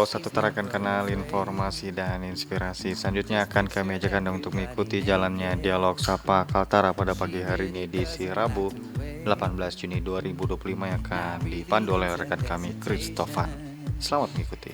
Satu tarakan kanal informasi dan inspirasi. Selanjutnya akan kami ajak Anda untuk mengikuti jalannya dialog Sapa Kaltara pada pagi hari ini di Rabu 18 Juni 2025 yang akan dipandu oleh rekan kami Christophan. Selamat mengikuti.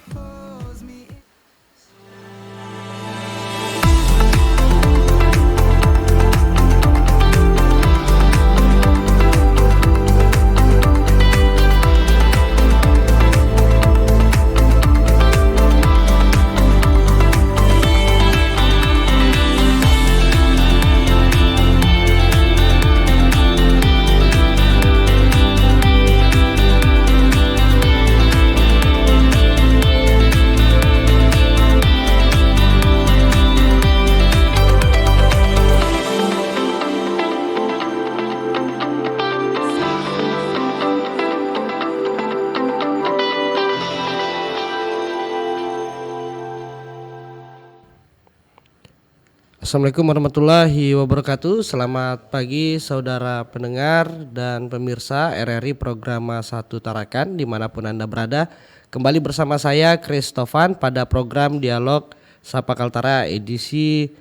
Assalamualaikum warahmatullahi wabarakatuh. Selamat pagi saudara pendengar dan pemirsa RRI program Satu Tarakan dimanapun Anda berada. Kembali bersama saya Christophan pada program Dialog Sapa Kaltara edisi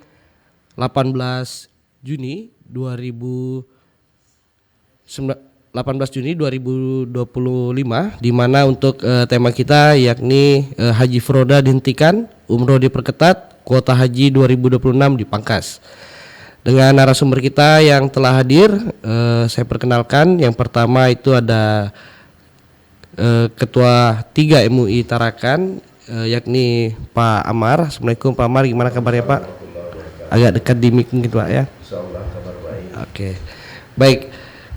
18 Juni 2025 di mana untuk tema kita yakni Haji Furoda dihentikan, umroh diperketat, kuota haji 2026 dipangkas. Dengan narasumber kita yang telah hadir, saya perkenalkan. Yang pertama itu ada Ketua 3 MUI Tarakan, yakni Pak Amar. Assalamualaikum Pak Amar, gimana kabarnya Pak? Agak dekat di mic gitu Pak ya. Insyaallah kabar baik. Oke, baik.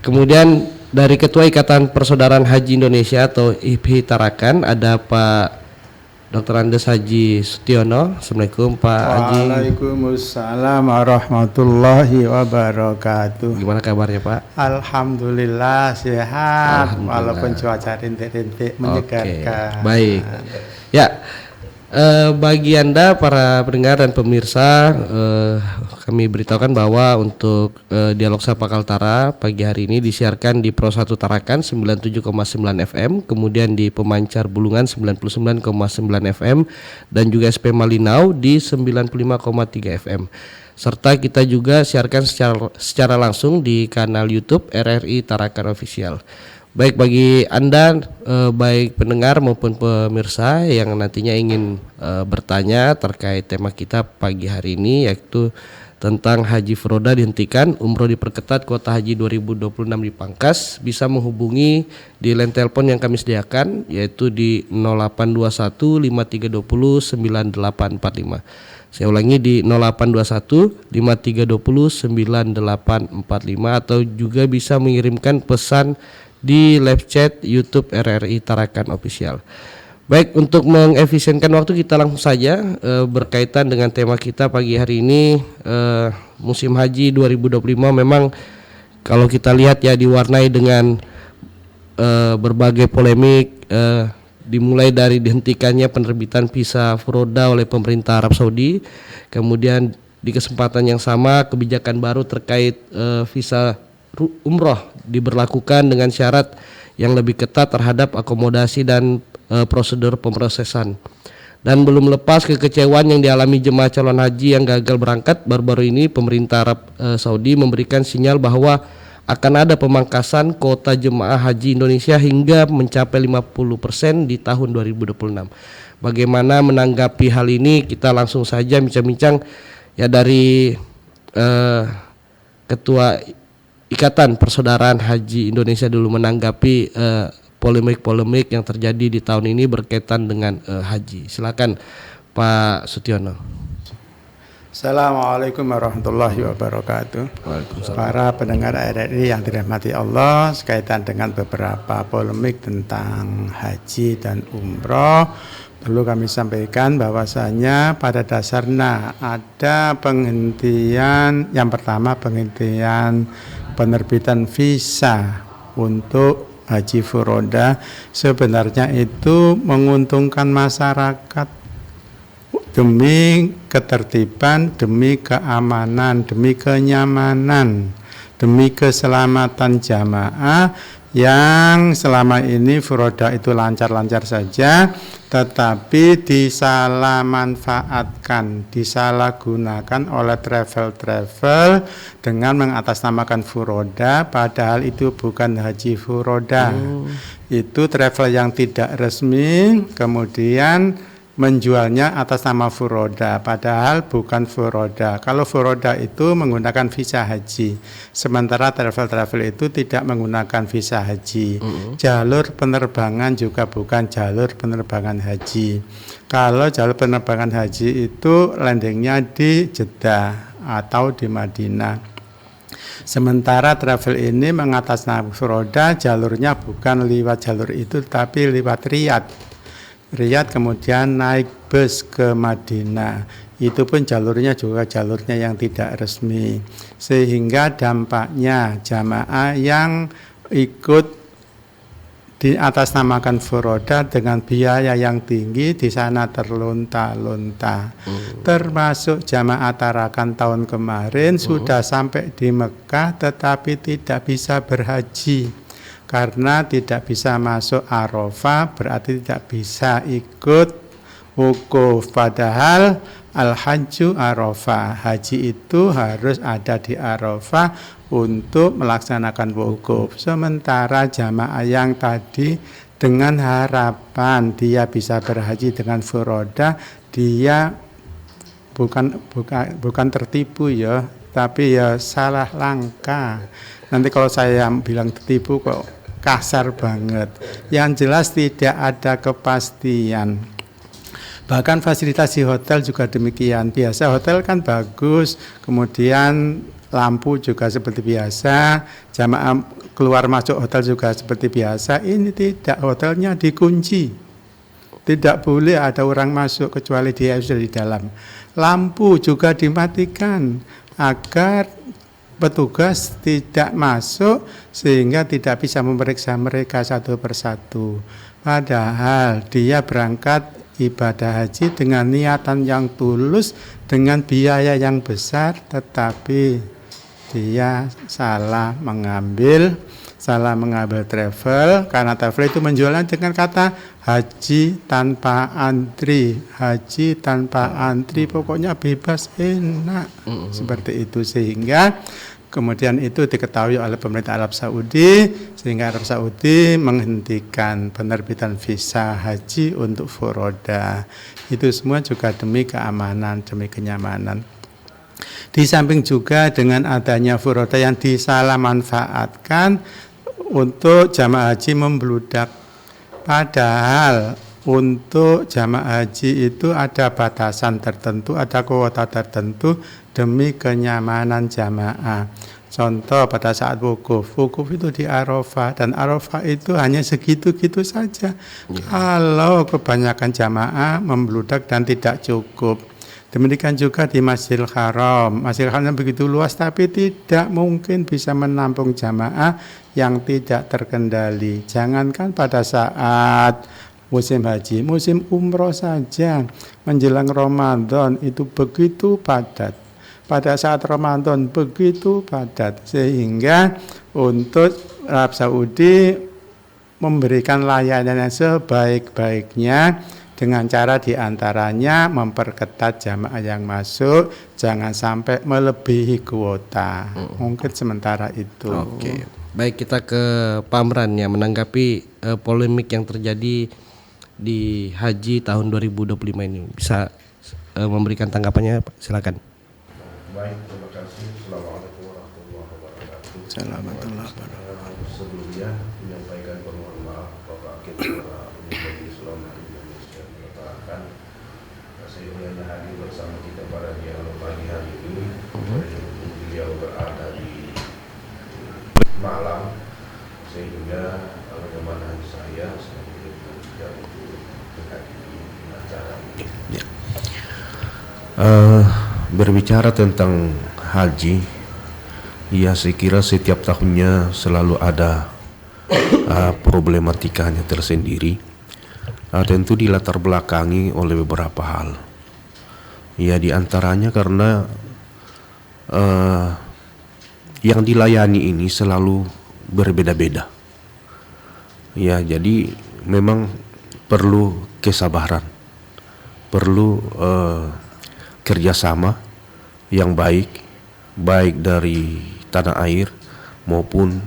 Kemudian dari Ketua Ikatan Persaudaraan Haji Indonesia atau IPHI Tarakan ada Pak Dr. Andes Haji Sutiono. Assalamualaikum Pak Haji. Waalaikumsalam warahmatullahi wabarakatuh. Gimana kabarnya Pak? Alhamdulillah sehat. Alhamdulillah. Walaupun cuaca rintik-rintik menyegarkan. Baik. Ya, bagi Anda para pendengar dan pemirsa, kami beritahukan bahwa untuk Dialog Sapa Kaltara pagi hari ini disiarkan di Pro 1 Tarakan 97,9 FM, kemudian di Pemancar Bulungan 99,9 FM dan juga SP Malinau di 95,3 FM. Serta kita juga siarkan secara langsung di kanal YouTube RRI Tarakan Official. Baik, bagi Anda baik pendengar maupun pemirsa yang nantinya ingin bertanya terkait tema kita pagi hari ini, yaitu tentang Haji Furoda dihentikan, umroh diperketat, kuota haji 2026 dipangkas, bisa menghubungi di line telepon yang kami sediakan, yaitu di 0821 5320 9845. Saya ulangi di 0821 5320 9845, atau juga bisa mengirimkan pesan di live chat YouTube RRI Tarakan Official. Baik, untuk mengefisienkan waktu kita langsung saja berkaitan dengan tema kita pagi hari ini, musim haji 2025 memang kalau kita lihat ya diwarnai dengan berbagai polemik, dimulai dari dihentikannya penerbitan visa Furoda oleh pemerintah Arab Saudi, kemudian di kesempatan yang sama kebijakan baru terkait visa umroh diberlakukan dengan syarat yang lebih ketat terhadap akomodasi dan prosedur pemrosesan. Dan belum lepas kekecewaan yang dialami jemaah calon haji yang gagal berangkat, baru-baru ini pemerintah Arab Saudi memberikan sinyal bahwa akan ada pemangkasan kuota jemaah haji Indonesia hingga mencapai 50% di tahun 2026. Bagaimana menanggapi hal ini? Kita langsung saja bincang-bincang ya dari Ketua Ikatan Persaudaraan Haji Indonesia dulu menanggapi polemik-polemik yang terjadi di tahun ini berkaitan dengan haji. Silakan Pak Sutiono. Assalamualaikum warahmatullahi wabarakatuh. Para pendengar RRI yang dirahmati Allah, sekaitan dengan beberapa polemik tentang haji dan umroh, perlu kami sampaikan bahwasanya pada dasarnya ada penghentian, yang pertama penghentian penerbitan visa untuk Haji Furoda sebenarnya itu menguntungkan masyarakat demi ketertiban, demi keamanan, demi kenyamanan, demi keselamatan jamaah yang selama ini furoda itu lancar-lancar saja, tetapi disalahmanfaatkan, disalahgunakan oleh travel-travel dengan mengatasnamakan furoda, padahal itu bukan haji furoda. Itu travel yang tidak resmi, kemudian menjualnya atas nama furoda, padahal bukan furoda. Kalau furoda itu menggunakan visa haji, sementara travel-travel itu tidak menggunakan visa haji. Jalur penerbangan juga bukan jalur penerbangan haji. Kalau jalur penerbangan haji itu landingnya di Jeddah atau di Madinah. Sementara travel ini mengatasnamakan furoda, jalurnya bukan lewat jalur itu, tapi lewat Riyadh kemudian naik bus ke Madinah. Itu pun jalurnya juga jalurnya yang tidak resmi. Sehingga dampaknya jamaah yang ikut di atas namakan furoda dengan biaya yang tinggi di sana terlunta-lunta. Termasuk jamaah Tarakan tahun kemarin sudah sampai di Mekah tetapi tidak bisa berhaji. Karena tidak bisa masuk Arafah berarti tidak bisa ikut wukuf. Padahal al-hajju Arafah, haji itu harus ada di Arafah untuk melaksanakan wukuf. Sementara jamaah yang tadi dengan harapan dia bisa berhaji dengan furoda, dia bukan tertipu ya, tapi ya salah langkah. Nanti kalau saya bilang tertipu kok kasar banget. Yang jelas tidak ada kepastian. Bahkan fasilitas di hotel juga demikian. Biasa hotel kan bagus, kemudian lampu juga seperti biasa, jamaah keluar masuk hotel juga seperti biasa. Ini tidak, hotelnya dikunci. Tidak boleh ada orang masuk kecuali dia sudah di dalam. Lampu juga dimatikan agar petugas tidak masuk sehingga tidak bisa memeriksa mereka satu persatu. Padahal dia berangkat ibadah haji dengan niatan yang tulus, dengan biaya yang besar, tetapi dia salah mengambil travel, karena travel itu menjualnya dengan kata haji tanpa antri, pokoknya bebas enak, seperti itu. Sehingga kemudian itu diketahui oleh pemerintah Arab Saudi, sehingga Arab Saudi menghentikan penerbitan visa haji untuk furoda. Itu semua juga demi keamanan, demi kenyamanan. Di samping juga dengan adanya furoda yang disalahmanfaatkan untuk jamaah haji membludak. Padahal untuk jamaah haji itu ada batasan tertentu, ada kuota tertentu demi kenyamanan jamaah. Contoh pada saat wukuf itu di Arafah, dan Arafah itu hanya segitu-gitu saja. Kalau kebanyakan jamaah membludak dan tidak cukup. Demikian juga di Masjidil Haram. Masjidil Haram begitu luas tapi tidak mungkin bisa menampung jamaah yang tidak terkendali. Jangankan pada saat musim haji, musim umroh saja menjelang Ramadan itu begitu padat. Pada saat Ramadan begitu padat, sehingga untuk Arab Saudi memberikan layanan yang sebaik-baiknya dengan cara diantaranya memperketat jamaah yang masuk, jangan sampai melebihi kuota. Mungkin sementara itu. Oke, baik, kita ke Pak Amran yang menanggapi polemik yang terjadi di haji tahun 2025 ini. Bisa memberikan tanggapannya, Pak? Silakan. Baik, terima kasih. Assalamualaikum warahmatullahi wabarakatuh. Assalamualaikum. Sebelumnya menyampaikan permohonan maaf Bapak Ketua Majelis Ulama Indonesia mengatakan saya hanya hadir bersama kita pada dialog pagi hari ini. Beliau berada di Malang sehingga bagaimana saya tidak untuk menghadiri acara ini. Berbicara tentang haji, ya saya kira setiap tahunnya selalu ada problematikanya tersendiri. Tentu dilatar belakangi oleh beberapa hal. Ya, diantaranya karena yang dilayani ini selalu berbeda-beda. Ya, jadi memang perlu kesabaran, perlu kerjasama yang baik dari tanah air maupun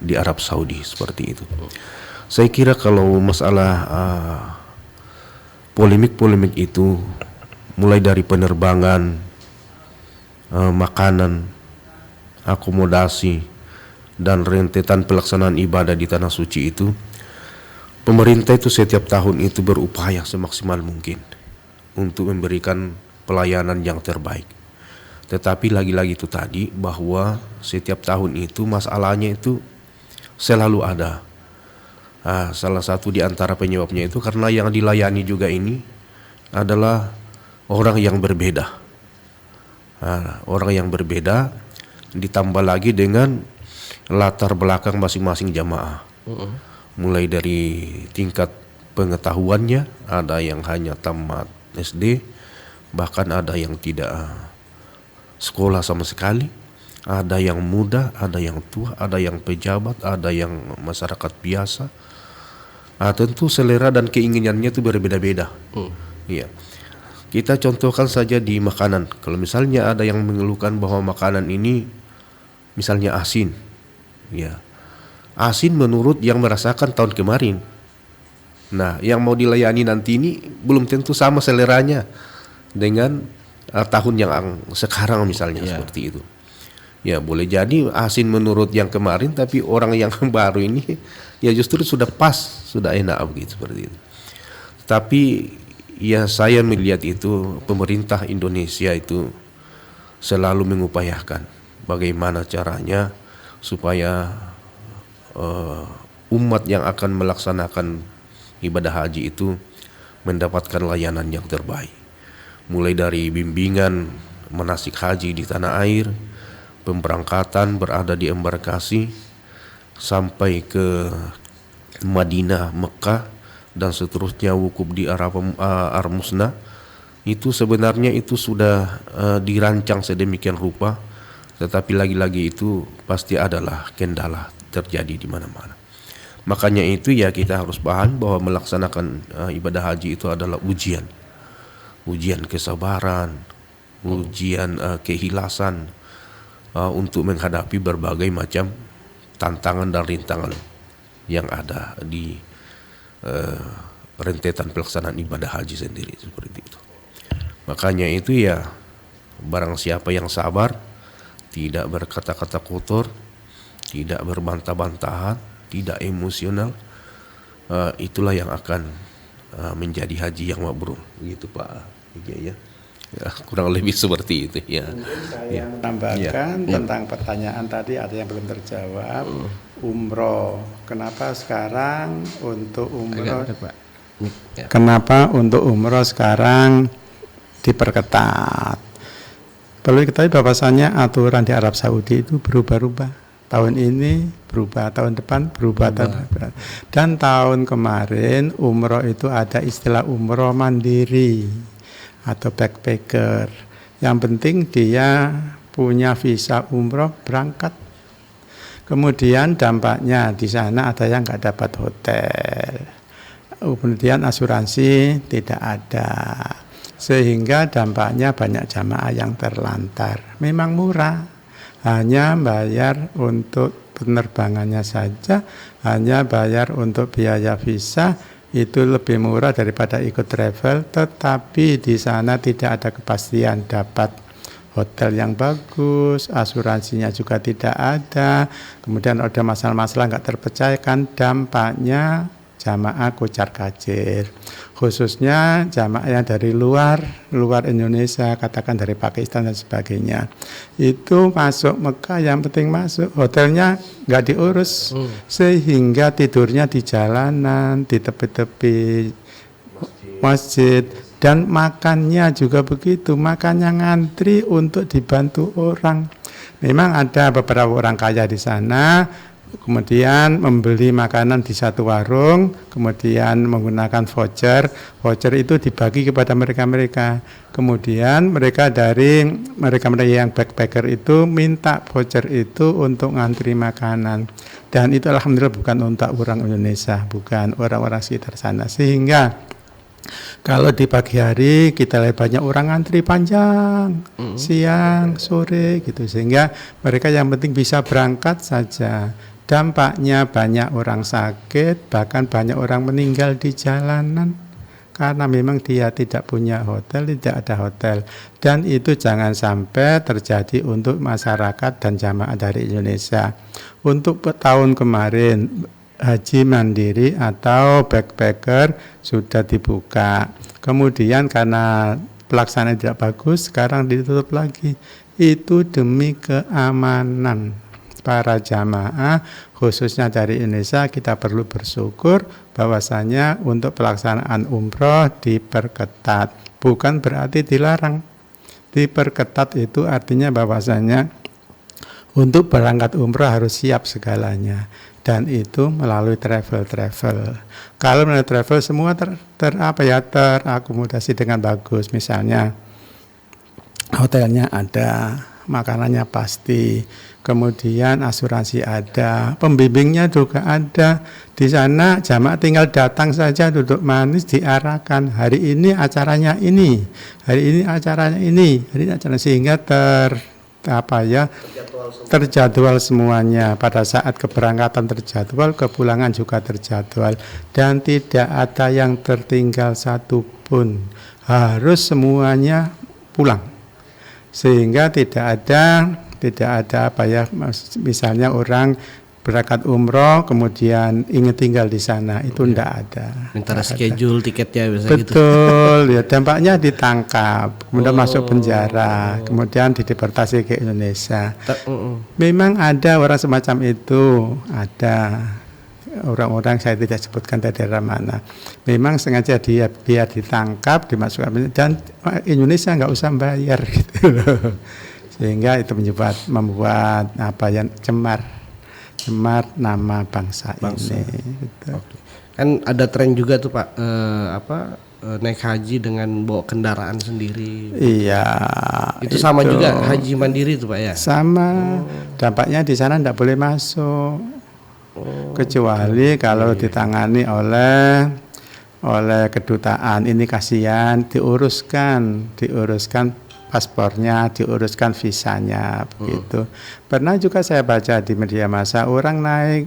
di Arab Saudi seperti itu. Saya kira kalau masalah polemik-polemik itu mulai dari penerbangan, makanan, akomodasi, dan rentetan pelaksanaan ibadah di tanah suci itu, pemerintah itu setiap tahun itu berupaya semaksimal mungkin untuk memberikan pelayanan yang terbaik. Tetapi lagi-lagi itu tadi bahwa setiap tahun itu masalahnya itu selalu ada. Salah satu di antara penyebabnya itu karena yang dilayani juga ini adalah orang yang berbeda. Orang yang berbeda ditambah lagi dengan latar belakang masing-masing jamaah. Mulai dari tingkat pengetahuannya, ada yang hanya tamat SD, bahkan ada yang tidak sekolah sama sekali, ada yang muda, ada yang tua, ada yang pejabat, ada yang masyarakat biasa. Tentu selera dan keinginannya itu berbeda-beda. Iya. Kita contohkan saja di makanan. Kalau misalnya ada yang mengeluhkan bahwa makanan ini misalnya asin, ya, asin menurut yang merasakan tahun kemarin. Nah, yang mau dilayani nanti ini belum tentu sama seleranya dengan tahun yang sekarang misalnya, seperti itu. Ya, boleh jadi asin menurut yang kemarin, tapi orang yang baru ini ya justru sudah pas, sudah enak begitu, seperti itu. Tapi ya saya melihat itu pemerintah Indonesia itu selalu mengupayakan bagaimana caranya supaya umat yang akan melaksanakan ibadah haji itu mendapatkan layanan yang terbaik. Mulai dari bimbingan manasik haji di tanah air, pemberangkatan berada di embarkasi, sampai ke Madinah, Mekah, dan seterusnya wukuf di Ar-Musna. Itu sebenarnya itu sudah dirancang sedemikian rupa, tetapi lagi-lagi itu pasti adalah kendala terjadi di mana-mana. Makanya itu ya kita harus paham bahwa melaksanakan ibadah haji itu adalah ujian kesabaran, ujian keikhlasan untuk menghadapi berbagai macam tantangan dan rintangan yang ada di rentetan pelaksanaan ibadah haji sendiri, seperti itu. Makanya itu ya, barang siapa yang sabar, tidak berkata-kata kotor, tidak berbantah-bantahan, tidak emosional, itulah yang akan menjadi haji yang mabrur, begitu Pak. Ya, kurang lebih seperti itu ya. Saya menambahkan tentang pertanyaan tadi, ada yang belum terjawab. Umroh, kenapa sekarang untuk umroh? Kenapa untuk umroh sekarang diperketat? Perlu diketahui bahwasannya aturan di Arab Saudi itu berubah-ubah. Tahun ini berubah, tahun depan berubah. Dan tahun kemarin umroh itu ada istilah umroh mandiri atau backpacker. Yang penting dia punya visa umroh berangkat. Kemudian dampaknya di sana ada yang nggak dapat hotel. Kemudian asuransi tidak ada. Sehingga dampaknya banyak jamaah yang terlantar. Memang murah, hanya bayar untuk penerbangannya saja, hanya bayar untuk biaya visa, itu lebih murah daripada ikut travel, tetapi di sana tidak ada kepastian dapat hotel yang bagus, asuransinya juga tidak ada, kemudian ada masalah-masalah nggak terpecahkan, dampaknya jamaah kocar kacir, khususnya jamaah yang dari luar Indonesia, katakan dari Pakistan dan sebagainya, itu masuk Mekah yang penting masuk, hotelnya nggak diurus, sehingga tidurnya di jalanan, di tepi-tepi masjid, dan makannya juga begitu, makannya ngantri untuk dibantu orang. Memang ada beberapa orang kaya di sana kemudian membeli makanan di satu warung, kemudian menggunakan voucher. Voucher itu dibagi kepada mereka-mereka. Kemudian mereka yang backpacker itu minta voucher itu untuk ngantri makanan. Dan itu alhamdulillah bukan untuk orang Indonesia, bukan orang-orang sekitar sana. Sehingga kalau di pagi hari kita lihat banyak orang antri panjang, siang, sore gitu, sehingga mereka yang penting bisa berangkat saja. Dampaknya banyak orang sakit, bahkan banyak orang meninggal di jalanan karena memang dia tidak punya hotel, tidak ada hotel. Dan itu jangan sampai terjadi untuk masyarakat dan jamaah dari Indonesia. Untuk tahun kemarin haji mandiri atau backpacker sudah dibuka. Kemudian karena pelaksanaan tidak bagus, sekarang ditutup lagi. Itu demi keamanan para jamaah, khususnya dari Indonesia. Kita perlu bersyukur bahwasanya untuk pelaksanaan umroh diperketat. Bukan berarti dilarang. Diperketat itu artinya bahwasanya untuk berangkat umroh harus siap segalanya. Dan itu melalui travel. Kalau melalui travel semua terakomodasi dengan bagus. Misalnya hotelnya ada, makanannya pasti, kemudian asuransi ada, pembimbingnya juga ada. Di sana jamaah tinggal datang saja, duduk manis, diarahkan. Hari ini acaranya ini, hari ini acaranya ini, hari ini acaranya, sehingga terjadwal semuanya. Pada saat keberangkatan terjadwal, kepulangan juga terjadwal, dan tidak ada yang tertinggal satupun. Harus semuanya pulang, sehingga tidak ada misalnya orang berangkat umroh kemudian ingin tinggal di sana, itu tidak ada. Minta schedule tiketnya biasa gitu. Betul, ya dampaknya ditangkap, kemudian masuk penjara, kemudian dideportasi ke Indonesia. Memang ada orang semacam itu, ada orang-orang saya tidak sebutkan dari daerah mana. Memang sengaja dia ditangkap, dimasukkan, dan Indonesia nggak usah bayar gitu loh. Sehingga itu membuat cemar nama bangsa. Ini gitu. Kan ada tren juga tuh Pak, naik haji dengan bawa kendaraan sendiri. Iya. Itu sama juga haji mandiri tuh Pak ya? Sama. Dampaknya di sana tidak boleh masuk. Kecuali kalau ditangani oleh kedutaan. Ini kasihan, diuruskan paspornya, diuruskan visanya, begitu. Pernah juga saya baca di media massa orang naik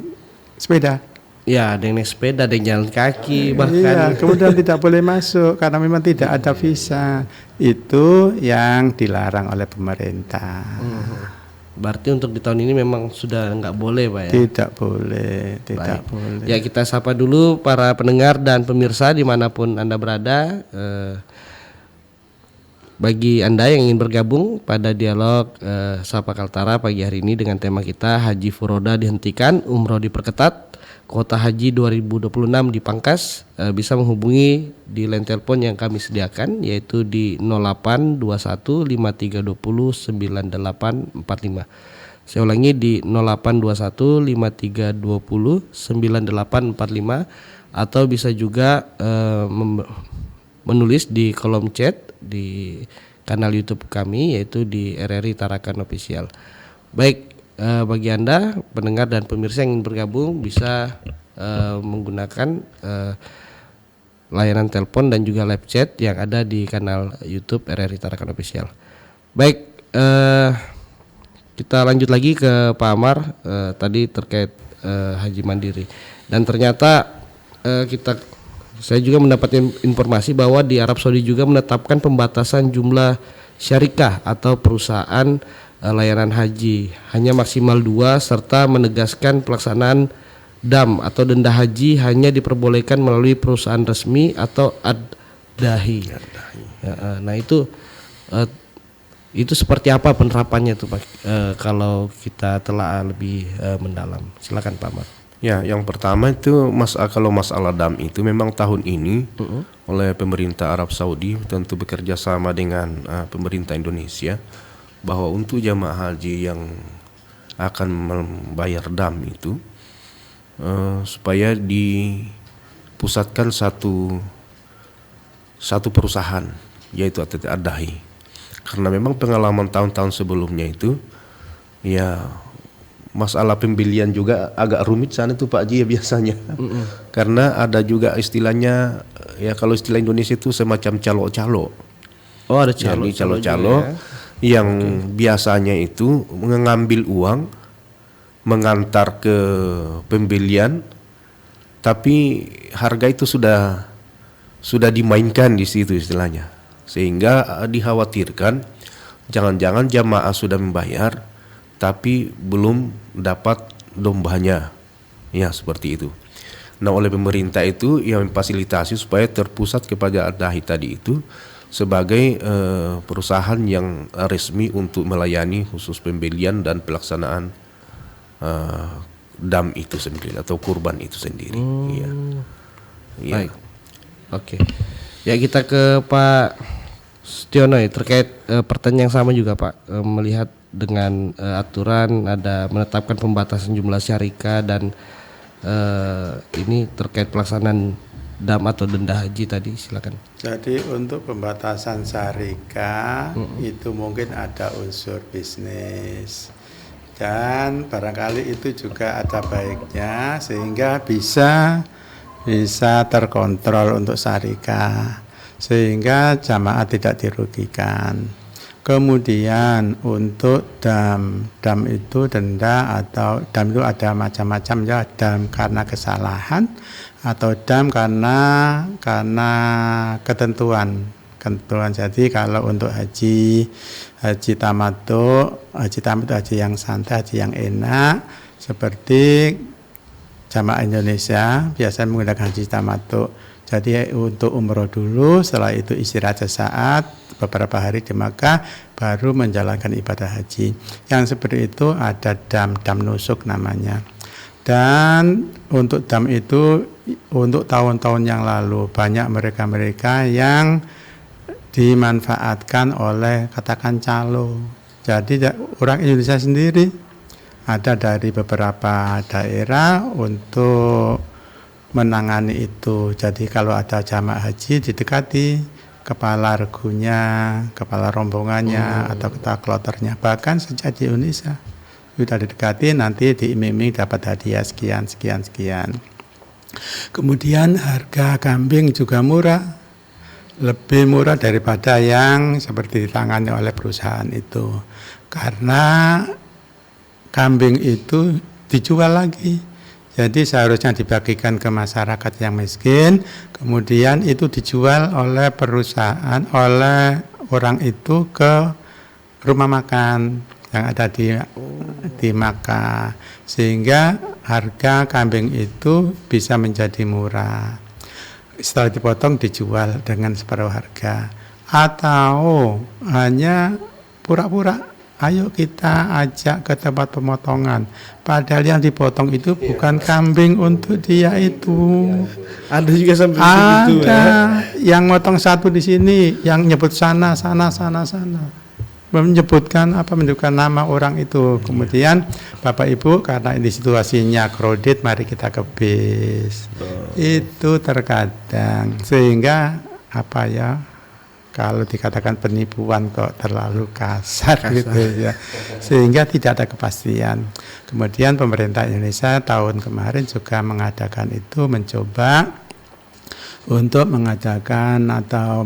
sepeda. Ya, ada yang naik sepeda, ada yang jalan kaki bahkan. Iya, kemudian tidak boleh masuk karena memang tidak ada visa. Itu yang dilarang oleh pemerintah. Berarti untuk di tahun ini memang sudah nggak boleh Pak ya? Tidak boleh. Ya, kita sapa dulu para pendengar dan pemirsa dimanapun Anda berada. Bagi Anda yang ingin bergabung pada dialog Sapa Kaltara pagi hari ini dengan tema kita Haji Furoda dihentikan, umroh diperketat, kuota haji 2026 dipangkas, bisa menghubungi di line telepon yang kami sediakan, yaitu di 0821 5320 9845. Saya ulangi di 0821 5320 9845, atau bisa juga menulis di kolom chat di kanal YouTube kami, yaitu di RRI Tarakan Official. Baik, bagi Anda pendengar dan pemirsa yang ingin bergabung bisa menggunakan layanan telepon dan juga live chat yang ada di kanal YouTube RRI Tarakan Official. Baik, kita lanjut lagi ke Pak Amar, tadi terkait haji mandiri, dan ternyata saya juga mendapatkan informasi bahwa di Arab Saudi juga menetapkan pembatasan jumlah syarikah atau perusahaan layanan haji, hanya maksimal 2, serta menegaskan pelaksanaan dam atau denda haji hanya diperbolehkan melalui perusahaan resmi atau ad-dahi. Nah itu seperti apa penerapannya tuh Pak, kalau kita telah lebih mendalam? Silakan Pak Amar. Ya, yang pertama itu kalau masalah dam itu memang tahun ini oleh pemerintah Arab Saudi tentu bekerja sama dengan pemerintah Indonesia, bahwa untuk jamaah haji yang akan membayar dam itu supaya dipusatkan satu perusahaan, yaitu ATT Adahi. Karena memang pengalaman tahun-tahun sebelumnya itu ya masalah pembelian juga agak rumit sana itu Pak Haji ya biasanya. Karena ada juga istilahnya ya kalau istilah Indonesia itu semacam calo-calo. Oh, ada Jadi calo-calo calo-calo yang biasanya itu mengambil uang, mengantar ke pembelian, tapi harga itu sudah dimainkan di situ istilahnya, sehingga dikhawatirkan jangan-jangan jamaah sudah membayar tapi belum dapat dombanya, ya seperti itu. Nah, oleh pemerintah itu yang memfasilitasi supaya terpusat kepada Adahi tadi itu sebagai perusahaan yang resmi untuk melayani khusus pembelian dan pelaksanaan dam itu sendiri atau kurban itu sendiri. Iya. Iya. Baik. Oke. Ya, kita ke Pak Setiono ya, terkait pertanyaan yang sama juga Pak, melihat dengan aturan ada menetapkan pembatasan jumlah syarika dan ini terkait pelaksanaan dam atau denda haji tadi, silakan. Jadi untuk pembatasan syarika itu mungkin ada unsur bisnis dan barangkali itu juga ada baiknya sehingga bisa terkontrol untuk syarika sehingga jamaah tidak dirugikan. Kemudian untuk dam itu denda atau dam itu ada macam-macam ya, dam karena kesalahan atau dam karena ketentuan. Jadi kalau untuk haji tamattu haji yang santai, haji yang enak seperti jamaah Indonesia biasanya menggunakan haji tamattu. Jadi untuk umroh dulu, setelah itu istirahat sesaat beberapa hari di Makkah, baru menjalankan ibadah haji. Yang seperti itu ada dam nusuk namanya. Dan untuk dam itu untuk tahun-tahun yang lalu banyak mereka yang dimanfaatkan oleh katakan calo. Jadi orang Indonesia sendiri ada dari beberapa daerah untuk menangani itu. Jadi kalau ada jamaah haji didekati kepala regunya, kepala rombongannya atau kepala kloternya, bahkan sejak di Indonesia sudah didekati, nanti diiming-iming dapat hadiah sekian. Kemudian harga kambing juga murah, lebih murah daripada yang seperti ditangani oleh perusahaan itu, karena kambing itu dijual lagi. Jadi seharusnya dibagikan ke masyarakat yang miskin, kemudian itu dijual oleh perusahaan, oleh orang itu ke rumah makan yang ada di Makkah, sehingga harga kambing itu bisa menjadi murah. Setelah dipotong dijual dengan separuh harga, atau hanya pura-pura ayo kita ajak ke tempat pemotongan, padahal yang dipotong itu bukan kambing untuk dia itu. Ada juga sampai Ada begitu ya. yang motong satu di sini, yang nyebut sana, menyebutkan nama orang itu. Kemudian Bapak Ibu, karena ini situasinya kredit, mari kita ke bis. Itu terkadang sehingga kalau dikatakan penipuan kok terlalu kasar gitu ya, sehingga tidak ada kepastian. Kemudian pemerintah Indonesia tahun kemarin juga mengadakan itu, mencoba untuk mengadakan atau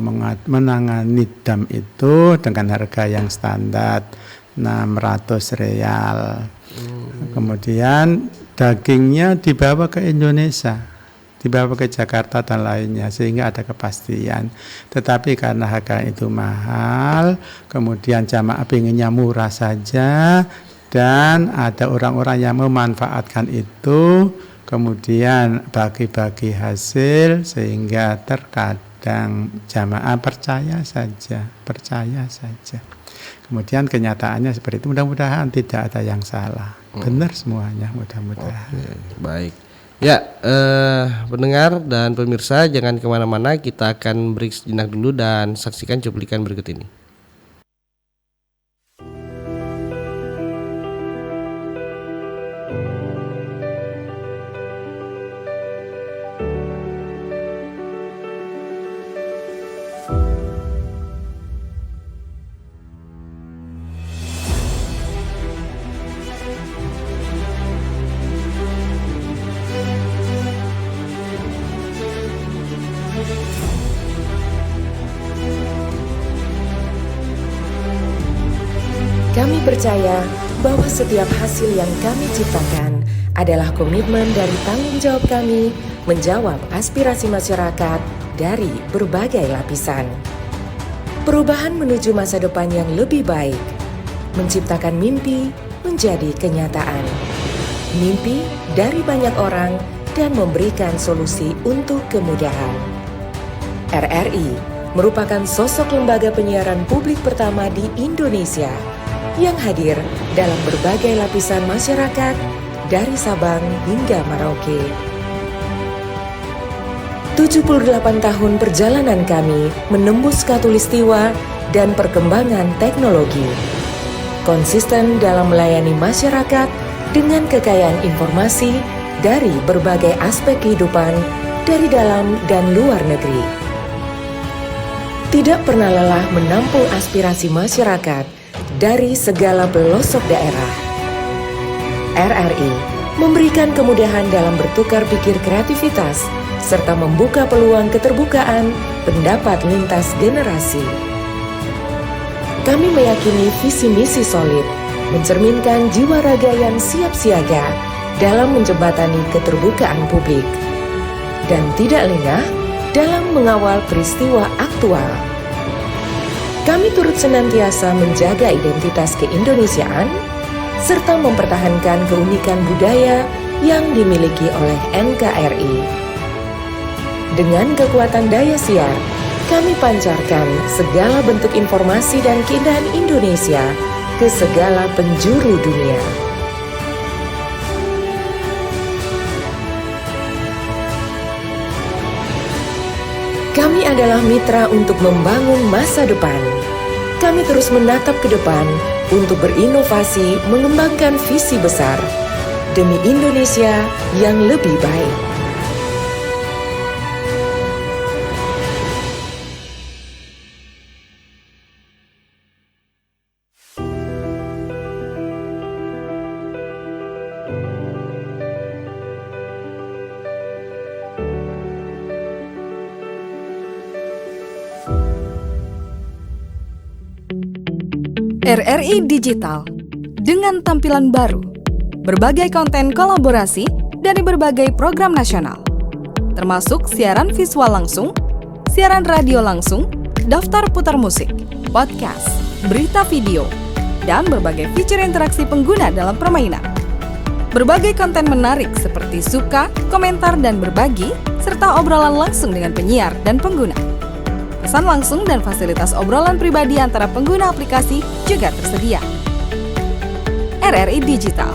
menangani dam itu dengan harga yang standar 600 real. Kemudian dagingnya dibawa ke Indonesia, dibawa ke Jakarta dan lainnya, sehingga ada kepastian. Tetapi karena harga itu mahal, kemudian jamaah pinginnya murah saja, dan ada orang-orang yang memanfaatkan itu, kemudian bagi-bagi hasil, sehingga terkadang jamaah percaya saja. Kemudian kenyataannya seperti itu. Mudah-mudahan tidak ada yang salah, benar semuanya, mudah-mudahan. Baik. Ya, pendengar dan pemirsa jangan kemana-mana, kita akan break sejenak dulu dan saksikan cuplikan berikut ini. Kami percaya bahwa setiap hasil yang kami ciptakan adalah komitmen dari tanggung jawab kami menjawab aspirasi masyarakat dari berbagai lapisan. Perubahan menuju masa depan yang lebih baik, menciptakan mimpi menjadi kenyataan. Mimpi dari banyak orang dan memberikan solusi untuk kemudahan. RRI merupakan sosok lembaga penyiaran publik pertama di Indonesia yang hadir dalam berbagai lapisan masyarakat dari Sabang hingga Merauke. 78 tahun perjalanan kami menembus khatulistiwa dan perkembangan teknologi. Konsisten dalam melayani masyarakat dengan kekayaan informasi dari berbagai aspek kehidupan dari dalam dan luar negeri. Tidak pernah lelah menampung aspirasi masyarakat dari segala pelosok daerah. RRI memberikan kemudahan dalam bertukar pikir kreativitas serta membuka peluang keterbukaan pendapat lintas generasi. Kami meyakini visi misi solid, mencerminkan jiwa raga yang siap siaga dalam menjembatani keterbukaan publik, dan tidak lengah dalam mengawal peristiwa aktual. Kami turut senantiasa menjaga identitas keindonesiaan serta mempertahankan keunikan budaya yang dimiliki oleh NKRI. Dengan kekuatan daya siar, kami pancarkan segala bentuk informasi dan keindahan Indonesia ke segala penjuru dunia. Kami adalah mitra untuk membangun masa depan. Kami terus menatap ke depan untuk berinovasi mengembangkan visi besar demi Indonesia yang lebih baik. RRI Digital dengan tampilan baru, berbagai konten kolaborasi dari berbagai program nasional, termasuk siaran visual langsung, siaran radio langsung, daftar putar musik, podcast, berita video, dan berbagai fitur interaksi pengguna dalam permainan. Berbagai konten menarik seperti suka, komentar, dan berbagi, serta obrolan langsung dengan penyiar dan pengguna. Pesan langsung dan fasilitas obrolan pribadi antara pengguna aplikasi juga tersedia. RRI Digital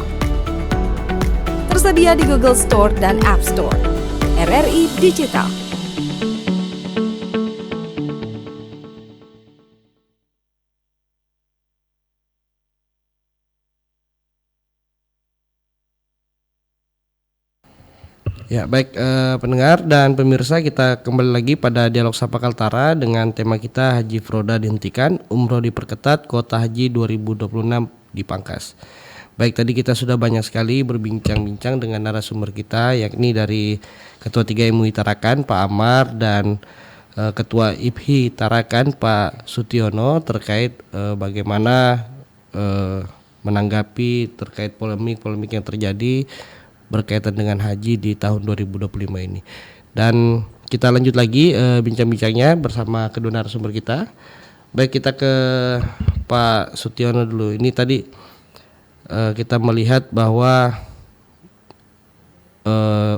tersedia di Google Store dan App Store. RRI Digital. Ya, baik pendengar dan pemirsa, kita kembali lagi pada Dialog Sapa Kaltara dengan tema kita Haji Froda dihentikan, Umroh diperketat, Kuota Haji 2026 dipangkas. Baik, tadi kita sudah banyak sekali berbincang-bincang dengan narasumber kita, yakni dari Ketua 3 MUI Tarakan, Pak Amar, dan Ketua IPHI Tarakan, Pak Sutiono, terkait bagaimana menanggapi terkait polemik-polemik yang terjadi berkaitan dengan haji di tahun 2025 ini. Dan kita lanjut lagi bincang-bincangnya bersama kedua narasumber kita. Baik, kita ke Pak Sutiono dulu. Ini tadi kita melihat bahwa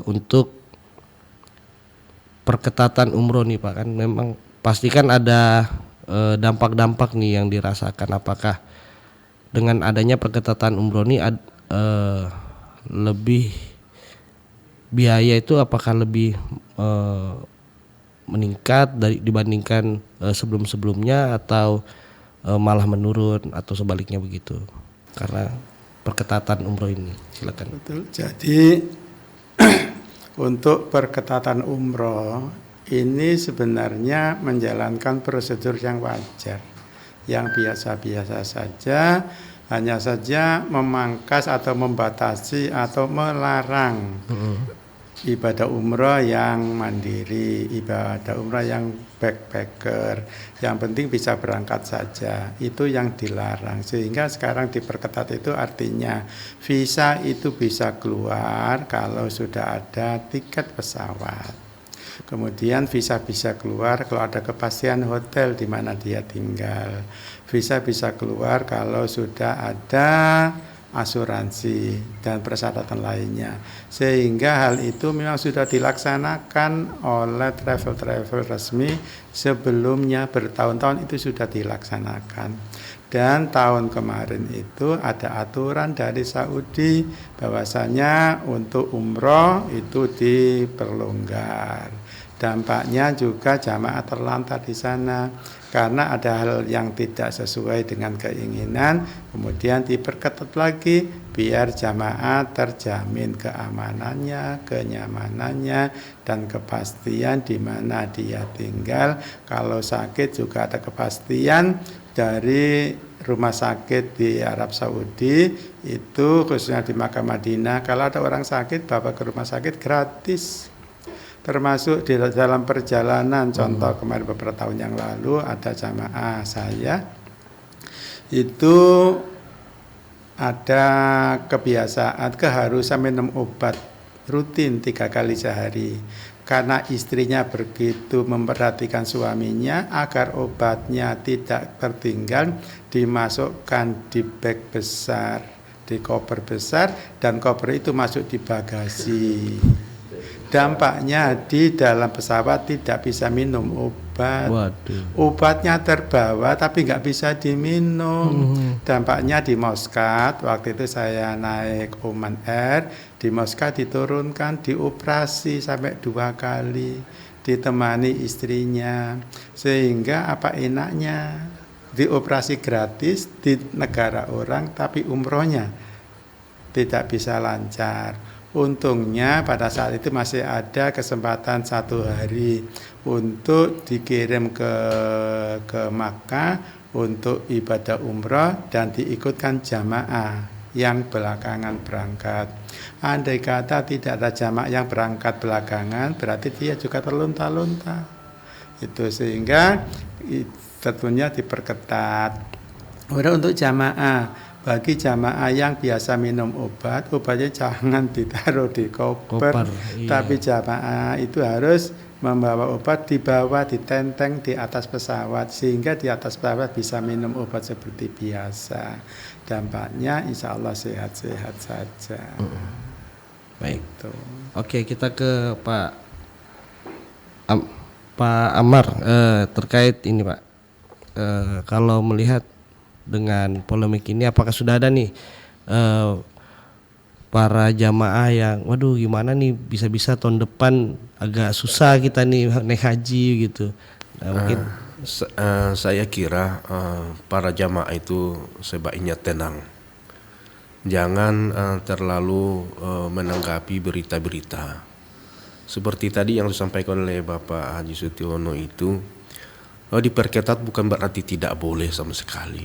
untuk perketatan umroh nih Pak, kan memang pastikan ada dampak-dampak nih yang dirasakan. Apakah dengan adanya perketatan umroh nih lebih biaya itu apakah lebih meningkat dibandingkan sebelum-sebelumnya, atau malah menurun, atau sebaliknya begitu karena perketatan umroh ini? Silakan. Betul. Jadi untuk perketatan umroh ini sebenarnya menjalankan prosedur yang wajar, yang biasa-biasa saja, hanya saja memangkas atau membatasi atau melarang ibadah umroh yang mandiri, ibadah umroh yang backpacker, yang penting bisa berangkat saja, itu yang dilarang. Sehingga sekarang diperketat itu artinya visa itu bisa keluar kalau sudah ada tiket pesawat. Kemudian visa bisa keluar kalau ada kepastian hotel di mana dia tinggal. Visa bisa keluar kalau sudah ada asuransi dan persyaratan lainnya. Sehingga hal itu memang sudah dilaksanakan oleh travel resmi sebelumnya, bertahun-tahun itu sudah dilaksanakan. Dan tahun kemarin itu ada aturan dari Saudi bahwasanya untuk umroh itu diperlonggar. Dampaknya juga jamaah terlantar di sana karena ada hal yang tidak sesuai dengan keinginan, kemudian diperketat lagi biar jamaah terjamin keamanannya, kenyamanannya, dan kepastian di mana dia tinggal. Kalau sakit juga ada kepastian dari rumah sakit di Arab Saudi, itu khususnya di Makkah Madinah, kalau ada orang sakit bawa ke rumah sakit gratis. Termasuk di dalam perjalanan, contoh kemarin beberapa tahun yang lalu ada jamaah saya itu ada kebiasaan keharusan minum obat rutin 3 kali sehari karena istrinya begitu memperhatikan suaminya agar obatnya tidak tertinggal, dimasukkan di bag besar, di koper besar, dan koper itu masuk di bagasi. Dampaknya di dalam pesawat tidak bisa minum obat. Waduh. Obatnya terbawa tapi nggak bisa diminum. Dampaknya di Muscat, waktu itu saya naik Oman Air, di Muscat diturunkan, dioperasi sampai 2 kali, ditemani istrinya. Sehingga apa enaknya, dioperasi gratis di negara orang tapi umrohnya tidak bisa lancar. Untungnya pada saat itu masih ada kesempatan 1 hari untuk dikirim ke Makkah untuk ibadah umrah dan diikutkan jamaah yang belakangan berangkat. Andai kata tidak ada jamaah yang berangkat belakangan, berarti dia juga terlunta-lunta. Itu sehingga tentunya diperketat. Kemudian untuk jamaah, bagi jamaah yang biasa minum obat, obatnya jangan ditaruh di koper, Iya. tapi jamaah itu harus membawa obat, dibawa ditenteng di atas pesawat, sehingga di atas pesawat bisa minum obat seperti biasa. Dampaknya insya Allah sehat-sehat saja. Baik. Itu. Oke, kita ke Pak Amar terkait ini Pak. Kalau melihat dengan polemik ini, apakah sudah ada nih para jamaah yang waduh gimana nih, bisa-bisa tahun depan agak susah kita nih naik haji gitu. Nah, mungkin Saya kira para jamaah itu sebaiknya tenang. Jangan terlalu menanggapi berita-berita. Seperti tadi yang disampaikan oleh Bapak Haji Sutiono itu, diperketat bukan berarti tidak boleh sama sekali.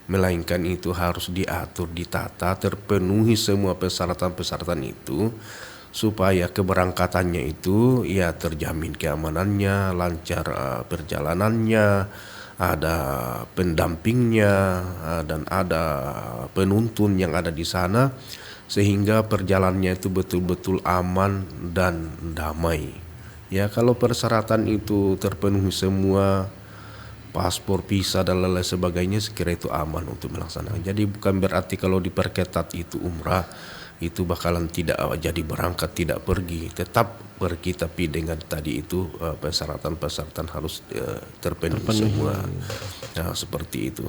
Melainkan itu harus diatur, ditata, terpenuhi semua persyaratan-persyaratan itu supaya keberangkatannya itu ya terjamin keamanannya, lancar perjalanannya, ada pendampingnya dan ada penuntun yang ada di sana sehingga perjalanannya itu betul-betul aman dan damai. Ya, kalau persyaratan itu terpenuhi semua, paspor, visa dan lain sebagainya, sekira itu aman untuk melaksanakan. Jadi bukan berarti kalau diperketat itu umrah itu bakalan tidak jadi berangkat, tidak pergi, tetap pergi tapi dengan tadi itu persyaratan-persyaratan harus terpenuhi semua. Nah, seperti itu.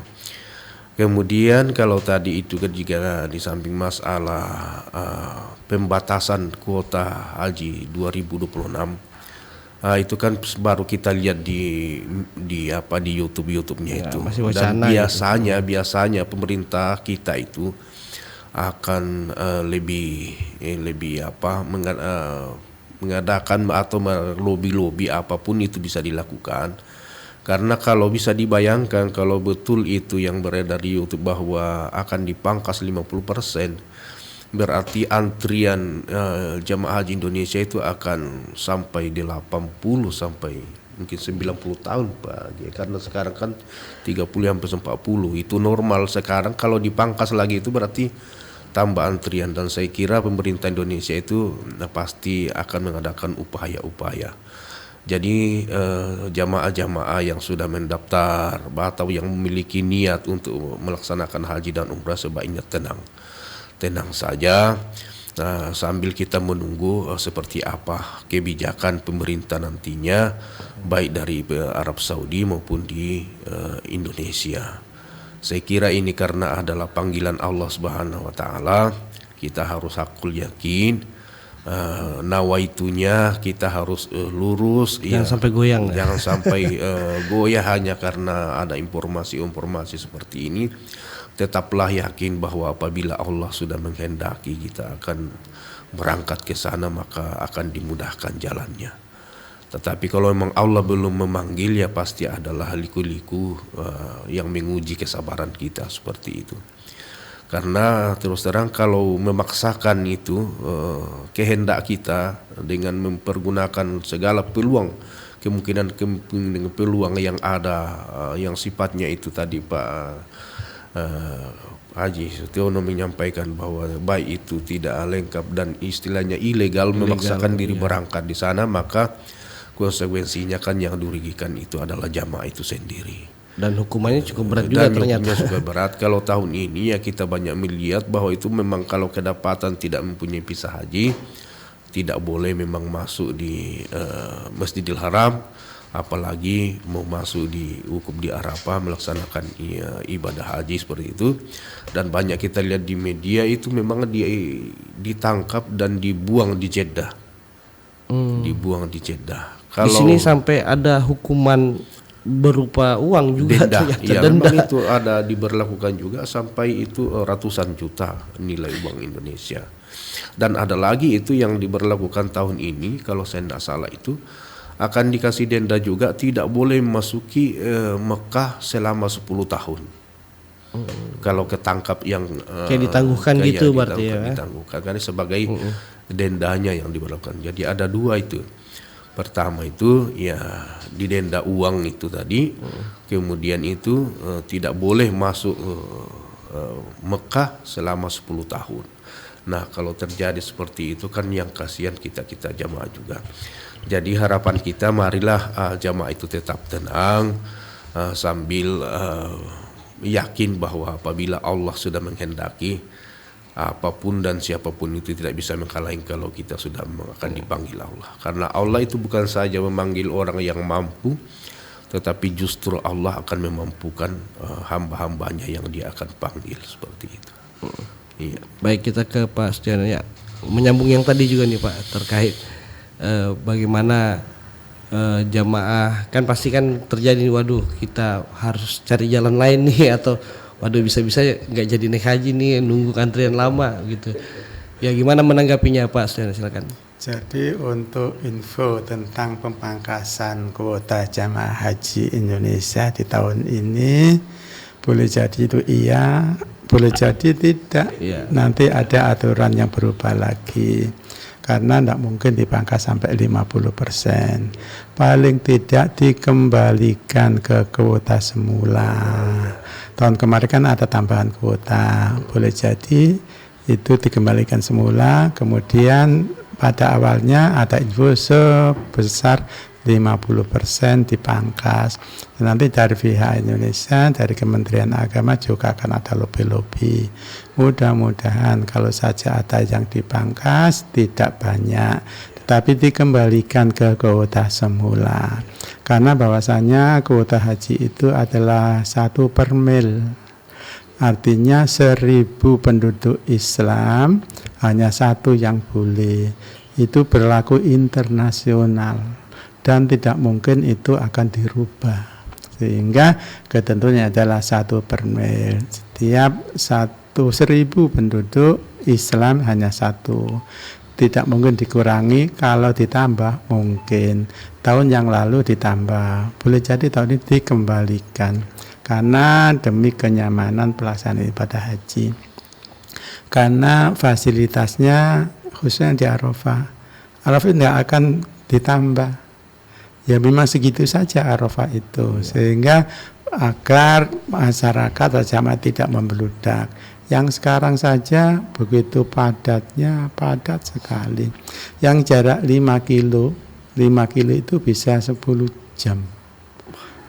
Kemudian kalau tadi itu kan juga di samping masalah pembatasan kuota haji 2026, itu kan baru kita lihat di YouTube-nya Ya, itu. masih Dan wacana biasanya pemerintah kita itu akan lebih mengadakan atau melobi-lobi apapun itu bisa dilakukan. Karena kalau bisa dibayangkan kalau betul itu yang beredar di YouTube bahwa akan dipangkas 50%, berarti antrian jamaah haji Indonesia itu akan sampai 80 sampai mungkin 90 tahun Pak. Karena sekarang kan 30 sampai 40 itu normal. Sekarang kalau dipangkas lagi itu berarti tambah antrian, dan saya kira pemerintah Indonesia itu pasti akan mengadakan upaya-upaya. Jadi jamaah-jamaah yang sudah mendaftar atau yang memiliki niat untuk melaksanakan haji dan umrah sebaiknya tenang saja sambil kita menunggu seperti apa kebijakan pemerintah nantinya baik dari Arab Saudi maupun di Indonesia. Saya kira ini karena adalah panggilan Allah Subhanahu wa taala, kita harus hakul yakin. Nawaitunya kita harus lurus, Jangan sampai goyang. jangan sampai goyah hanya karena ada informasi seperti ini. Tetaplah yakin bahwa apabila Allah sudah menghendaki kita akan berangkat ke sana, maka akan dimudahkan jalannya. Tetapi kalau memang Allah belum memanggil, ya pasti adalah liku-liku yang menguji kesabaran kita seperti itu. Karena terus terang kalau memaksakan itu kehendak kita dengan mempergunakan segala peluang, kemungkinan peluang yang ada yang sifatnya itu tadi Pak Haji Sutiono menyampaikan bahwa baik itu tidak lengkap dan istilahnya ilegal memaksakan diri berangkat di sana, maka konsekuensinya kan yang dirugikan itu adalah jamaah itu sendiri. Dan hukumannya cukup berat juga ternyata. Hukumannya juga berat. Kalau tahun ini ya kita banyak melihat bahwa itu memang kalau kedapatan tidak mempunyai visa haji, tidak boleh memang masuk di Masjidil Haram, apalagi mau masuk di wukuf di Arafah melaksanakan ibadah haji seperti itu. Dan banyak kita lihat di media itu memang ditangkap dan dibuang di Jeddah. Dibuang di Jeddah. Di sini sampai ada hukuman berupa uang juga denda. ternyata. Ya, denda. memang itu ada diberlakukan juga sampai itu ratusan juta nilai uang Indonesia. Dan ada lagi itu yang diberlakukan tahun ini kalau saya tidak salah itu akan dikasih denda juga, tidak boleh memasuki Mekah selama 10 tahun. Kalau ketangkap yang kayak ditangguhkan gitu berarti ya. Ditangguhkan karena sebagai dendanya yang diberlakukan. Jadi ada dua itu. Pertama itu ya didenda uang itu tadi, kemudian itu tidak boleh masuk Mekah selama 10 tahun. Nah kalau terjadi seperti itu kan yang kasihan kita jamaah juga. Jadi harapan kita marilah jamaah itu tetap tenang sambil yakin bahwa apabila Allah sudah menghendaki, apapun dan siapapun itu tidak bisa menghalangi kalau kita sudah akan dipanggil Allah. Karena Allah itu bukan saja memanggil orang yang mampu, tetapi justru Allah akan memampukan hamba-hambanya yang dia akan panggil seperti itu. Iya. Baik, kita ke Pak Sutiono ya. Menyambung yang tadi juga nih Pak terkait bagaimana jamaah kan pasti kan terjadi, waduh kita harus cari jalan lain nih, atau waduh bisa-bisa nggak jadi naik haji nih, nunggu antrian lama gitu. Ya gimana menanggapinya Pak Sutiono, silakan. Jadi untuk info tentang pemangkasan kuota jamaah haji Indonesia di tahun ini, boleh jadi itu iya, boleh jadi tidak. Iya. Nanti ada aturan yang berubah lagi. Karena tidak mungkin dipangkas sampai 50%. Paling tidak dikembalikan ke kuota semula. Tahun kemarin kan ada tambahan kuota, boleh jadi itu dikembalikan semula, kemudian pada awalnya ada info sebesar 50% dipangkas. Nanti dari pihak Indonesia, dari Kementerian Agama juga akan ada lobby-lobby. Mudah-mudahan kalau saja ada yang dipangkas tidak banyak, tetapi dikembalikan ke kuota semula. Karena bahwasanya kuota haji itu adalah 1 per mil. Artinya 1000 penduduk Islam hanya 1 yang boleh. Itu berlaku internasional dan tidak mungkin itu akan dirubah. Sehingga ketentuannya adalah 1 per mil. Setiap 1000 penduduk Islam hanya 1. tidak mungkin dikurangi, kalau ditambah mungkin. Tahun yang lalu ditambah, boleh jadi tahun ini dikembalikan karena demi kenyamanan pelaksanaan ibadah haji. Karena fasilitasnya khususnya di Arafah itu tidak akan ditambah. Ya memang segitu saja Arafah itu, sehingga agar masyarakat atau jamaah tidak membludak. Yang sekarang saja begitu padatnya, padat sekali. Yang jarak 5 kilo itu bisa 10 jam.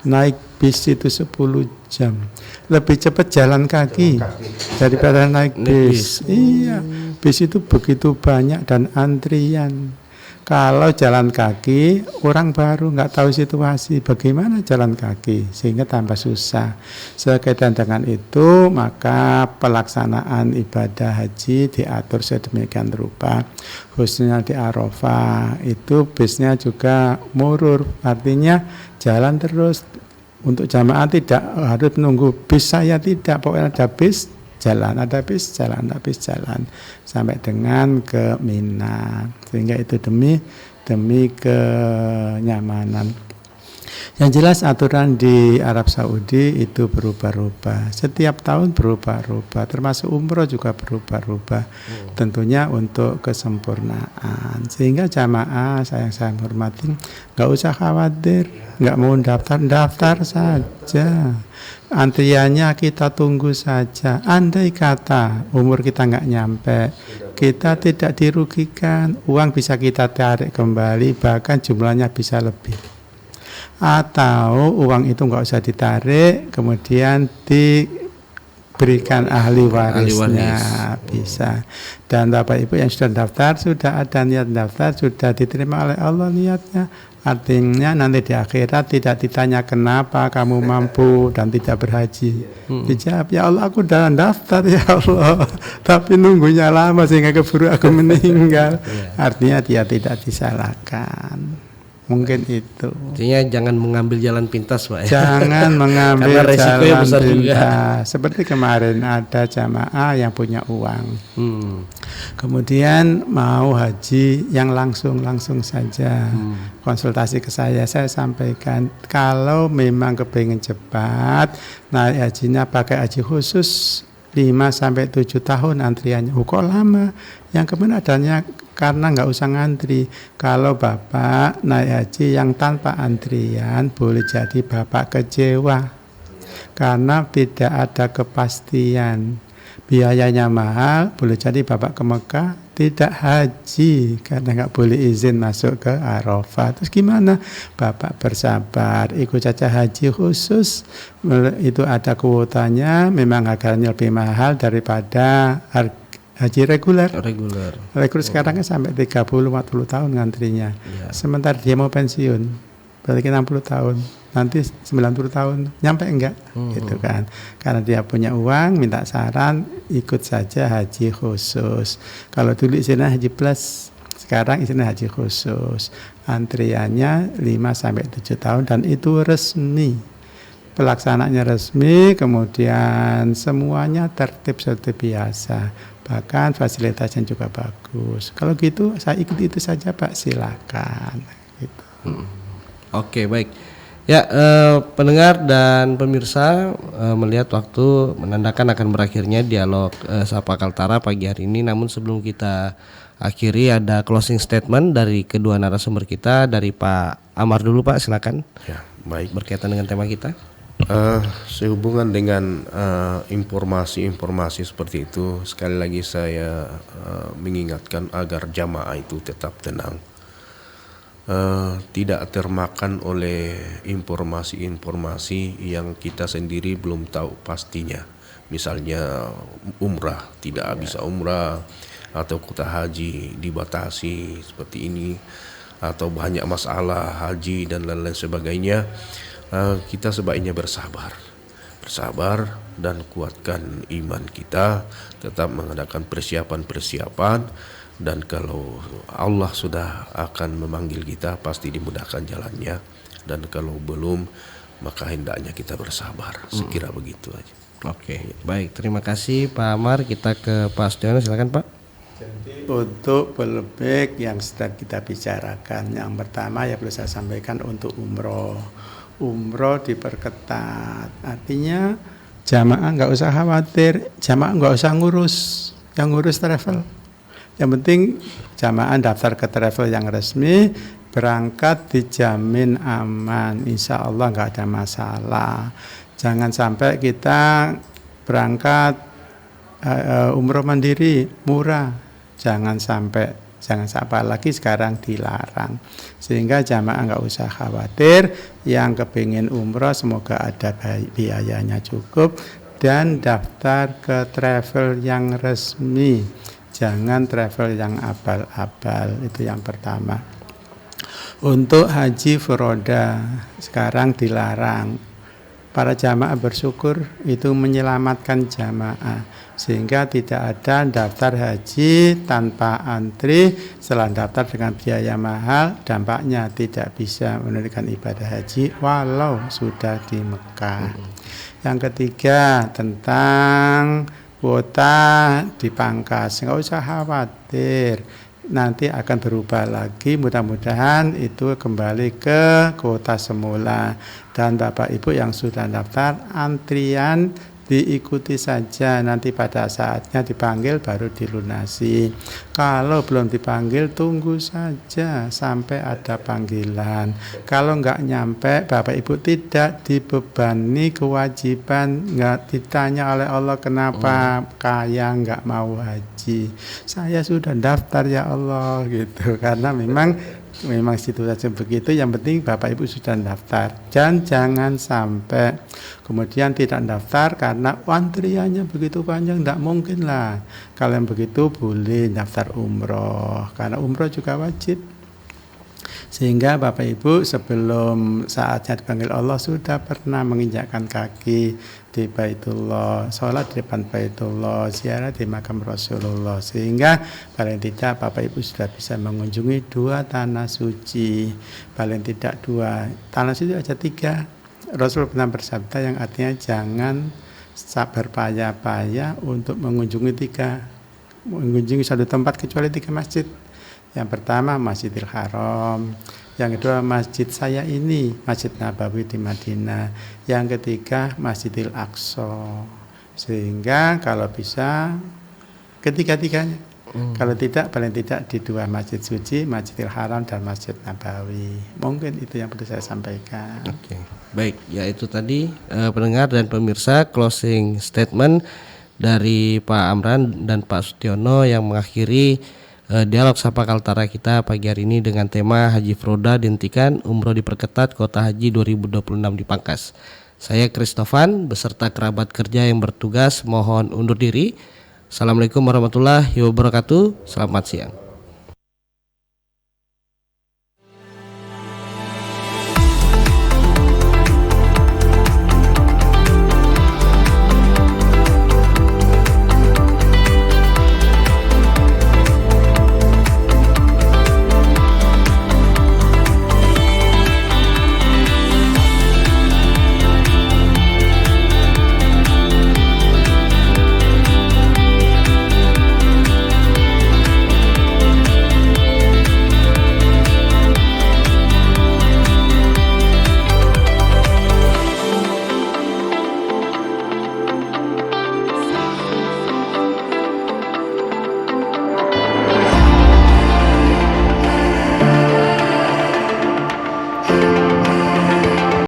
Naik bis itu 10 jam. Lebih cepat jalan kaki daripada naik bis. Iya, bis itu begitu banyak dan antrian. Kalau jalan kaki, orang baru nggak tahu situasi bagaimana jalan kaki, sehingga tambah susah. Sekaitan dengan itu, maka pelaksanaan ibadah haji diatur sedemikian rupa. Khususnya di Arafah, itu bisnya juga murur, artinya jalan terus. Untuk jamaah tidak harus menunggu bis, saya tidak, pokoknya ada bis, jalan, ada bis, jalan, ada bis, jalan sampai dengan ke Mina, sehingga itu demi kenyamanan. Yang jelas aturan di Arab Saudi itu berubah-ubah, setiap tahun berubah-ubah, termasuk umroh juga berubah-ubah, tentunya untuk kesempurnaan, sehingga jamaah saya hormati nggak usah khawatir, nggak mau daftar saja. Antriannya kita tunggu saja. Andai kata umur kita nggak nyampe, kita tidak dirugikan, uang bisa kita tarik kembali, bahkan jumlahnya bisa lebih. Atau uang itu nggak usah ditarik, kemudian diberikan ahli warisnya, bisa. Dan Bapak Ibu yang sudah daftar, sudah ada niat daftar, sudah diterima oleh Allah niatnya. Artinya nanti di akhirat tidak ditanya kenapa kamu mampu dan tidak berhaji. Dijawab, ya Allah aku udah daftar ya Allah, tapi nunggunya lama sehingga keburu aku meninggal. Artinya dia tidak disalahkan. Mungkin itu. Artinya jangan mengambil jalan pintas, Pak. Jangan mengambil resikonya jalan besar juga. pintas. Seperti kemarin ada jamaah yang punya uang. Kemudian mau haji yang langsung saja. Konsultasi ke saya sampaikan kalau memang kepengen cepat, naik hajinya pakai haji khusus 5-7 tahun antriannya. Kok lama? Yang kemudian adanya karena nggak usah ngantri. Kalau Bapak naik haji yang tanpa antrian, boleh jadi Bapak kecewa karena tidak ada kepastian. Biayanya mahal, boleh jadi Bapak ke Mekah tidak haji karena nggak boleh izin masuk ke Arafah. Terus gimana? Bapak bersabar, ikut saja haji khusus, itu ada kuotanya, memang harganya lebih mahal daripada haji reguler sekarang kan sampai 30-40 tahun ngantrinya. Sementara dia mau pensiun berarti 60 tahun, nanti 90 tahun nyampe enggak gitu kan. Karena dia punya uang, minta saran ikut saja haji khusus. Kalau dulu isinya haji plus, sekarang isinya haji khusus. Antriannya 5-7 tahun dan itu resmi. Pelaksanaannya resmi, kemudian semuanya tertib seperti biasa. Bahkan fasilitasnya juga bagus. Kalau gitu saya ikut itu saja Pak, silakan. Gitu. Oke, baik. Ya, pendengar dan pemirsa, melihat waktu menandakan akan berakhirnya dialog Sapa Kaltara pagi hari ini. Namun sebelum kita akhiri, ada closing statement dari kedua narasumber kita. Dari Pak Amar dulu Pak, silakan. Ya, baik. Berkaitan dengan tema kita. Sehubungan dengan informasi-informasi seperti itu, sekali lagi saya mengingatkan agar jamaah itu tetap tenang, tidak termakan oleh informasi-informasi yang kita sendiri belum tahu pastinya. Misalnya umrah, tidak bisa umrah, atau kuota haji dibatasi seperti ini, atau banyak masalah haji dan lain-lain sebagainya. Kita sebaiknya bersabar dan kuatkan iman kita, tetap mengadakan persiapan, dan kalau Allah sudah akan memanggil kita pasti dimudahkan jalannya, dan kalau belum maka hendaknya kita bersabar. Sekira begitu aja. Oke, baik, terima kasih Pak Amar. Kita ke Pak Stiono, silakan Pak. Jadi untuk polemik yang sedang kita bicarakan. Yang pertama ya perlu saya sampaikan untuk umroh. Umroh diperketat, artinya jamaah nggak usah khawatir, jamaah nggak usah ngurus, yang ngurus travel. Yang penting jamaah daftar ke travel yang resmi, berangkat dijamin aman, insya Allah nggak ada masalah. Jangan sampai kita berangkat umroh mandiri murah, jangan sampai apalagi sekarang dilarang, sehingga jamaah nggak usah khawatir. Yang kepingin umroh semoga ada biayanya cukup dan daftar ke travel yang resmi, jangan travel yang abal-abal. Itu yang pertama. Untuk haji furoda sekarang dilarang. Para jamaah bersyukur itu menyelamatkan jamaah, sehingga tidak ada daftar haji tanpa antri. Setelah daftar dengan biaya mahal, dampaknya tidak bisa menunaikan ibadah haji walau sudah di Mekah. Yang ketiga tentang kuota dipangkas, nggak usah khawatir, nanti akan berubah lagi, mudah-mudahan itu kembali ke kuota semula. Dan Bapak Ibu yang sudah daftar, antrian diikuti saja, nanti pada saatnya dipanggil baru dilunasi. Kalau belum dipanggil tunggu saja sampai ada panggilan. Kalau nggak nyampe, Bapak Ibu tidak dibebani kewajiban, nggak ditanya oleh Allah kenapa kaya nggak mau haji, saya sudah daftar ya Allah gitu. Karena memang situasi begitu. Yang penting Bapak Ibu sudah daftar, dan jangan sampai kemudian tidak daftar karena antriannya begitu panjang. Tidak mungkin lah. Kalian begitu boleh daftar umroh, karena umroh juga wajib. Sehingga Bapak Ibu sebelum saatnya dipanggil Allah sudah pernah menginjakkan kaki di Baitullah, sholat di depan Baitullah, ziarah di makam Rasulullah, sehingga paling tidak Bapak Ibu sudah bisa mengunjungi 2 tanah suci, paling tidak 2 tanah suci aja 3. Rasul pernah bersabda yang artinya jangan sabar payah-payah untuk mengunjungi 1 tempat kecuali 3 masjid. Yang pertama Masjidil Haram, yang kedua masjid saya ini, Masjid Nabawi di Madinah, yang ketiga Masjidil Aqsa. Sehingga kalau bisa ketiga-tiganya, kalau tidak paling tidak di 2 masjid suci, Masjidil Haram dan Masjid Nabawi. Mungkin itu yang perlu saya sampaikan. Oke. Baik, ya itu tadi pendengar dan pemirsa closing statement dari Pak Amran dan Pak Sutiono yang mengakhiri dialog Sapa Kaltara kita pagi hari ini dengan tema Haji Furoda dihentikan, umroh diperketat, kuota haji 2026 dipangkas. Saya Kristofan beserta kerabat kerja yang bertugas mohon undur diri. Assalamualaikum warahmatullahi wabarakatuh. Selamat siang.